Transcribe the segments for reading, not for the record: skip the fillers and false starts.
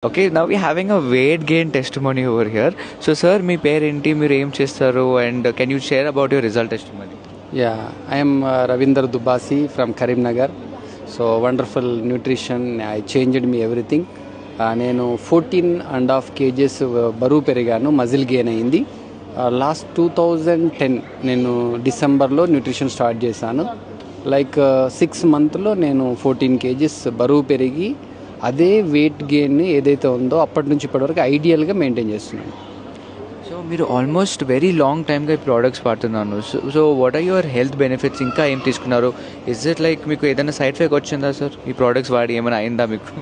Okay, now we're having a weight gain testimony over here. So, sir, మీ పేరేంటి, మీరు ఏం చేస్తారు, and can you share about your result testimony? Yeah, I am Ravinder Dubasi from Karimnagar. So wonderful nutrition, I changed me everything. నేను 14.5 kgs బరువు పెరిగాను, muscle gain అయింది. Last 2010 నేను డిసెంబర్లో న్యూట్రిషన్ స్టార్ట్ చేశాను. లైక్ 6 monthsలో నేను 14 kgs బరువు పెరిగి అదే వెయిట్ గెయిన్ ఏదైతే ఉందో అప్పటి నుంచి ఇప్పటివరకు ఐడియల్గా మెయింటైన్ చేస్తున్నాను. సో మీరు ఆల్మోస్ట్ వెరీ లాంగ్ టైమ్గా ఈ ప్రోడక్ట్స్ వాడుతున్నాను. So what are your health benefits, ఇంకా ఏం తీసుకున్నారు? ఇస్ ఇట్ లైక్ మీకు ఏదైనా సైడ్ ఎఫెక్ట్ వచ్చిందా సార్ ఈ ప్రోడక్ట్స్ వాడి, ఏమైనా అయిందా మీకు?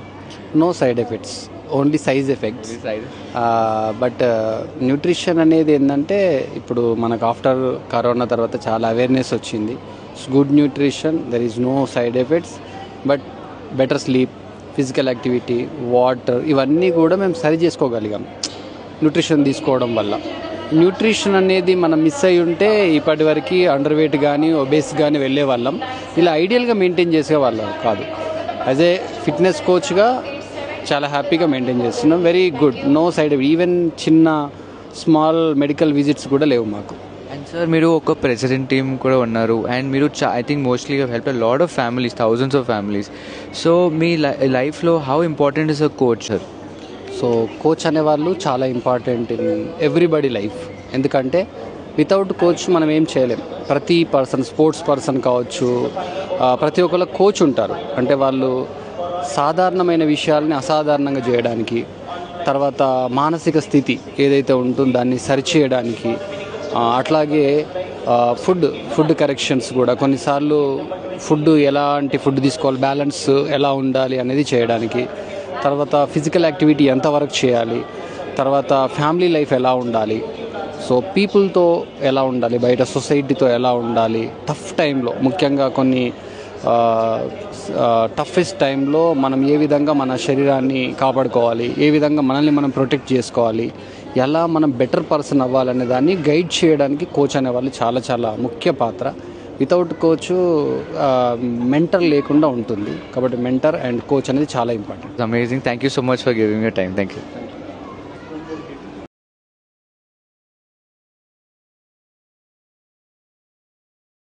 No side effects, only size effects. But nutrition అనేది ఏంటంటే ఇప్పుడు మనకు ఆఫ్టర్ కరోనా తర్వాత చాలా అవేర్నెస్ వచ్చింది. Good nutrition, there is no side effects, but better sleep, physical activity, water, ఇవన్నీ కూడా మేము సరి చేసుకోగలిగాం న్యూట్రిషన్ తీసుకోవడం వల్ల. న్యూట్రిషన్ అనేది మనం మిస్ అయ్యి ఉంటే ఇప్పటి వరకు అండర్ వెయిట్ కానీ ఒబేస్ కానీ వెళ్ళే వాళ్ళం, ఇలా ఐడియల్గా మెయింటైన్ చేసేవాళ్ళం కాదు. యాజ్ ఏ ఫిట్నెస్ కోచ్గా చాలా హ్యాపీగా మెయింటైన్ చేస్తున్నాం. Very good, no side effect. Even చిన్న స్మాల్ మెడికల్ విజిట్స్ కూడా లేవు మాకు. అండ్ సార్ మీరు ఒక ప్రెసిడెంట్ టీమ్ కూడా ఉన్నారు, అండ్ మీరు I think mostly help a lot of families, thousands of families. So మీ లైఫ్లో how important is a coach sir? So coach అనేవాళ్ళు చాలా ఇంపార్టెంట్ ఇన్ ఎవ్రీబడి లైఫ్. ఎందుకంటే వితౌట్ కోచ్ మనం ఏం చేయలేం. ప్రతి పర్సన్, స్పోర్ట్స్ పర్సన్ కావచ్చు, ప్రతి ఒక్కళ్ళ కోచ్ ఉంటారు. అంటే వాళ్ళు సాధారణమైన విషయాలని అసాధారణంగా చేయడానికి, తర్వాత మానసిక స్థితి ఏదైతే ఉంటుందో దాన్ని సరిచేయడానికి, అట్లాగే ఫుడ్ కరెక్షన్స్ కూడా కొన్నిసార్లు ఫుడ్ ఎలాంటి ఫుడ్ తీసుకోవాలి, బ్యాలెన్స్ ఎలా ఉండాలి అనేది చేయడానికి, తర్వాత ఫిజికల్ యాక్టివిటీ ఎంతవరకు చేయాలి, తర్వాత ఫ్యామిలీ లైఫ్ ఎలా ఉండాలి, సో పీపుల్తో ఎలా ఉండాలి, బయట సొసైటీతో ఎలా ఉండాలి, టఫ్ టైంలో ముఖ్యంగా కొన్ని టఫెస్ట్ టైంలో మనం ఏ విధంగా మన శరీరాన్ని కాపాడుకోవాలి, ఏ విధంగా మనల్ని మనం ప్రొటెక్ట్ చేసుకోవాలి, ఎలా మనం బెటర్ పర్సన్ అవ్వాలనే దాన్ని గైడ్ చేయడానికి కోచ్ అనేవాళ్ళు చాలా చాలా ముఖ్య పాత్ర. వితౌట్ కోచ్ మెంటర్ లేకుండా ఉంటుంది. కాబట్టి మెంటర్ అండ్ కోచ్ అనేది చాలా important. Amazing, thank you so much for giving your time. Thank you.